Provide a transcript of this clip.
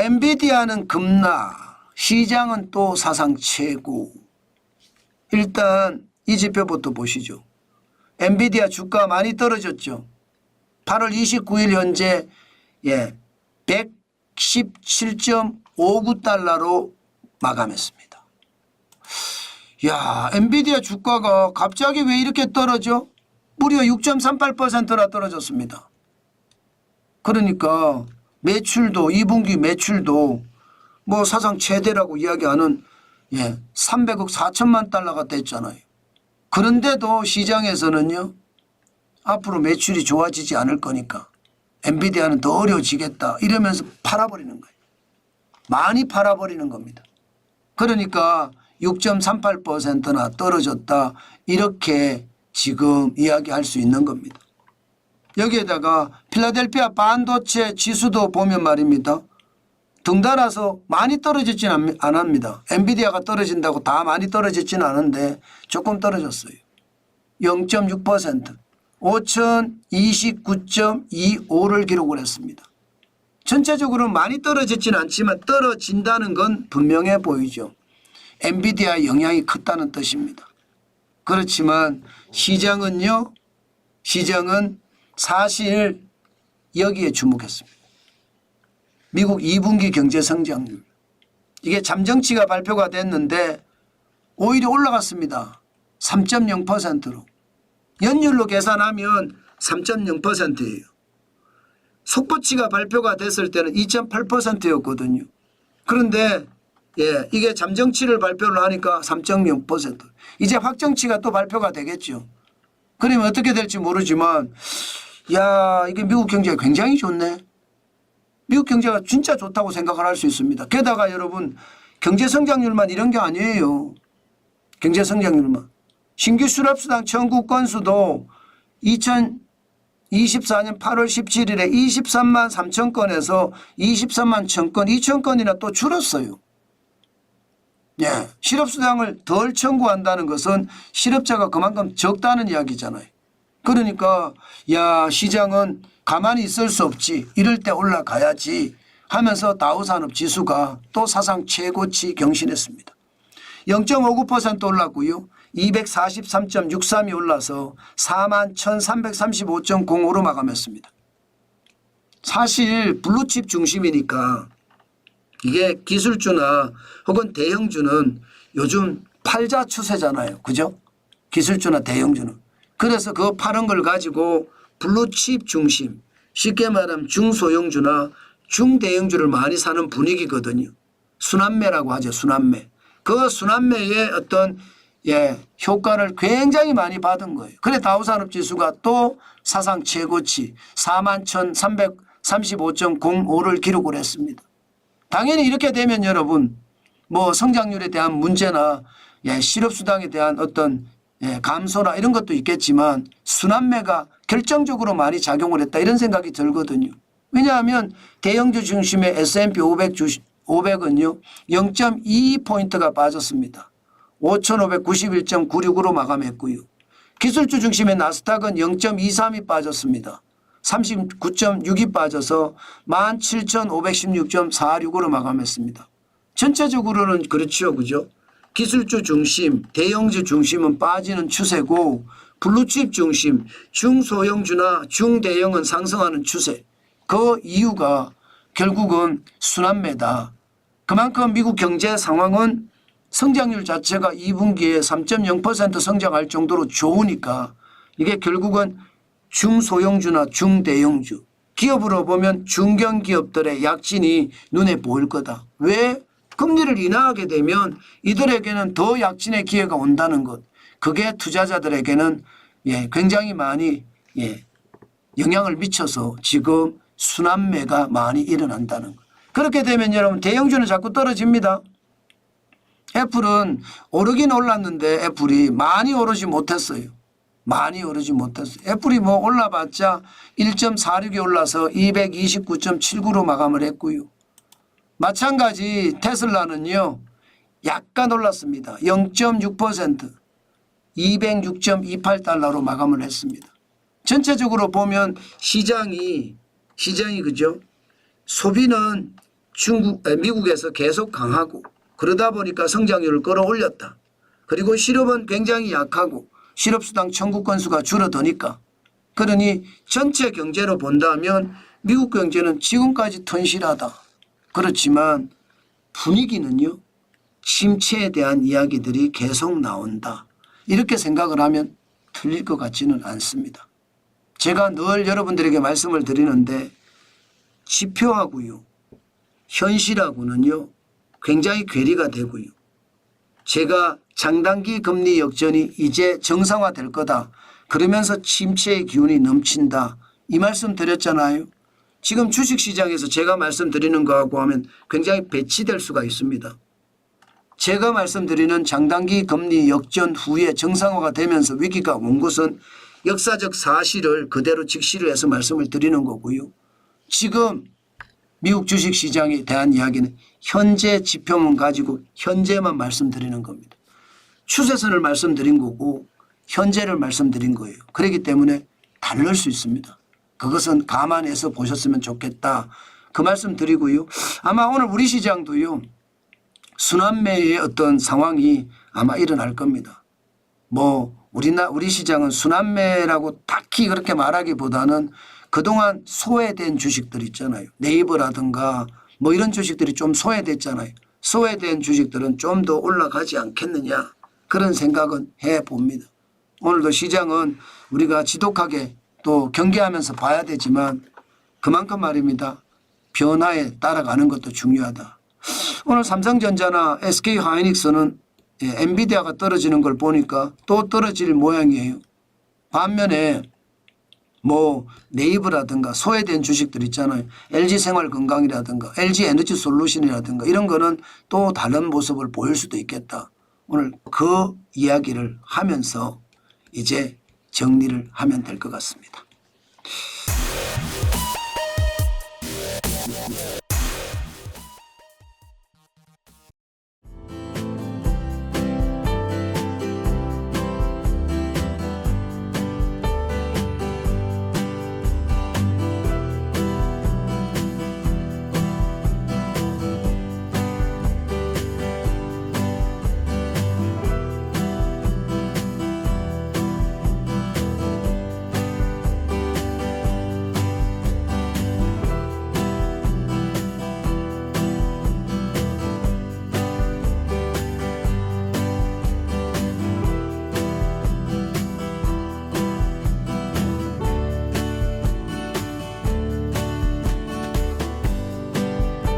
엔비디아는 급락, 시장은 또 사상 최고. 일단 이 지표부터 보시죠. 엔비디아 주가 많이 떨어졌죠. 8월 29일 현재 117.59달러로 마감했습니다. 야, 엔비디아 주가가 갑자기 왜 이렇게 떨어져? 무려 6.38%나 떨어졌습니다. 그러니까 매출도 2분기 매출도 뭐 사상 최대라고 이야기하는 300억 4천만 달러가 됐잖아요. 그런데도 시장에서는요, 앞으로 매출이 좋아지지 않을 거니까 엔비디아는 더 어려워지겠다 이러면서 팔아버리는 거예요. 많이 팔아버리는 겁니다. 그러니까 6.38%나 떨어졌다 이렇게 지금 이야기할 수 있는 겁니다. 여기에다가 필라델피아 반도체 지수도 보면 말입니다. 덩달아서 많이 떨어지진 않습니다. 엔비디아가 떨어진다고 다 많이 떨어지지는 않은데 조금 떨어졌어요. 0.6% 5029.25를 기록을 했습니다. 전체적으로 많이 떨어지지는 않지만 떨어진다는 건 분명해 보이죠. 엔비디아의 영향이 컸다는 뜻입니다. 그렇지만 시장은 사실 여기에 주목했습니다. 미국 2분기 경제 성장률. 이게 잠정치가 발표가 됐는데 오히려 올라갔습니다. 3.0%로. 연율로 계산하면 3.0%예요. 속보치가 발표가 됐을 때는 2.8%였거든요. 그런데 이게 잠정치를 발표를 하니까 3.0%. 이제 확정치가 또 발표가 되겠죠. 그러면 어떻게 될지 모르지만 이게 미국 경제가 굉장히 좋네. 미국 경제가 진짜 좋다고 생각을 할 수 있습니다. 게다가 여러분 경제 성장률만 이런 게 아니에요. 경제 성장률만. 신규 실업수당 청구 건수도 2024년 8월 17일에 23만 3천 건에서 23만 1,000건, 2,000건이나 또 줄었어요. 실업수당을 덜 청구한다는 것은 실업자가 그만큼 적다는 이야기잖아요. 그러니까 시장은 가만히 있을 수 없지. 이럴 때 올라가야지 하면서 다우산업지수가 또 사상 최고치 경신했습니다. 0.59% 올랐고요. 243.63이 올라서 41,335.05로 마감했습니다. 사실 블루칩 중심이니까 이게 기술주나 혹은 대형주는 요즘 팔자 추세잖아요. 그죠? 기술주나 대형주는. 그래서 그 파는 걸 가지고 블루칩 중심, 쉽게 말하면 중소형주나 중대형주를 많이 사는 분위기거든요. 순환매라고 하죠. 순환매. 그 순환매의 어떤 효과를 굉장히 많이 받은 거예요. 그래 다우산업지수가 또 사상 최고치 41,335.05를 기록을 했습니다. 당연히 이렇게 되면 여러분 뭐 성장률에 대한 문제나 실업수당에 대한 어떤 감소나 이런 것도 있겠지만 순환매가 결정적으로 많이 작용을 했다 이런 생각이 들거든요. 왜냐하면 대형주 중심의 S&P 500은요 0.22포인트가 빠졌습니다. 5,591.96으로 마감했고요. 기술주 중심의 나스닥은 0.23이 빠졌습니다. 39.6이 빠져서 17,516.46으로 마감했습니다. 전체적으로는 그렇죠. 그죠? 기술주 중심, 대형주 중심은 빠지는 추세고 블루칩 중심, 중소형주나 중대형은 상승하는 추세. 그 이유가 결국은 순환매다. 그만큼 미국 경제 상황은 성장률 자체가 2분기에 3.0% 성장할 정도로 좋으니까 이게 결국은 중소형주나 중대형주. 기업으로 보면 중견기업들의 약진이 눈에 보일 거다. 왜? 금리를 인하하게 되면 이들에게는 더 약진의 기회가 온다는 것. 그게 투자자들에게는 굉장히 많이 영향을 미쳐서 지금 순환매가 많이 일어난다는 것. 그렇게 되면 여러분 대형주는 자꾸 떨어집니다. 애플은 오르긴 올랐는데 애플이 많이 오르지 못했어요. 많이 오르지 못했어요. 애플이 뭐 올라봤자 1.46이 올라서 229.79로 마감을 했고요. 마찬가지 테슬라는요. 약간 올랐습니다. 0.6% 206.28달러로 마감을 했습니다. 전체적으로 보면 시장이 그죠? 소비는 미국에서 계속 강하고 그러다 보니까 성장률을 끌어올렸다. 그리고 실업은 굉장히 약하고 실업수당 청구 건수가 줄어드니까 그러니 전체 경제로 본다면 미국 경제는 지금까지 튼실하다. 그렇지만 분위기는요. 침체에 대한 이야기들이 계속 나온다. 이렇게 생각을 하면 틀릴 것 같지는 않습니다. 제가 늘 여러분들에게 말씀을 드리는데 지표하고요. 현실하고는요. 굉장히 괴리가 되고요. 제가 장단기 금리 역전이 이제 정상화될 거다. 그러면서 침체의 기운이 넘친다. 이 말씀 드렸잖아요. 지금 주식시장에서 제가 말씀드리는 거하고 하면 굉장히 배치될 수가 있습니다. 제가 말씀드리는 장단기 금리 역전 후에 정상화가 되면서 위기가 온 것은 역사적 사실을 그대로 직시를 해서 말씀을 드리는 거고요. 지금 미국 주식시장에 대한 이야기는 현재 지표만 가지고 현재만 말씀드리는 겁니다. 추세선을 말씀드린 거고 현재를 말씀드린 거예요. 그렇기 때문에 다를 수 있습니다. 그것은 감안해서 보셨으면 좋겠다. 그 말씀 드리고요. 아마 오늘 우리 시장도요. 순환매의 어떤 상황이 아마 일어날 겁니다. 우리 시장은 순환매라고 딱히 그렇게 말하기보다는 그동안 소외된 주식들 있잖아요. 네이버라든가 이런 주식들이 좀 소외됐잖아요. 소외된 주식들은 좀 더 올라가지 않겠느냐 그런 생각은 해봅니다. 오늘도 시장은 우리가 지독하게 또 경계하면서 봐야 되지만 그만큼 말입니다. 변화에 따라가는 것도 중요하다. 오늘 삼성전자나 SK하이닉스는 엔비디아가 떨어지는 걸 보니까 또 떨어질 모양이에요. 반면에 네이버라든가 소외된 주식들 있잖아요. LG생활건강이라든가 LG에너지솔루션이라든가 이런 거는 또 다른 모습을 보일 수도 있겠다. 오늘 그 이야기를 하면서 이제 정리를 하면 될 것 같습니다.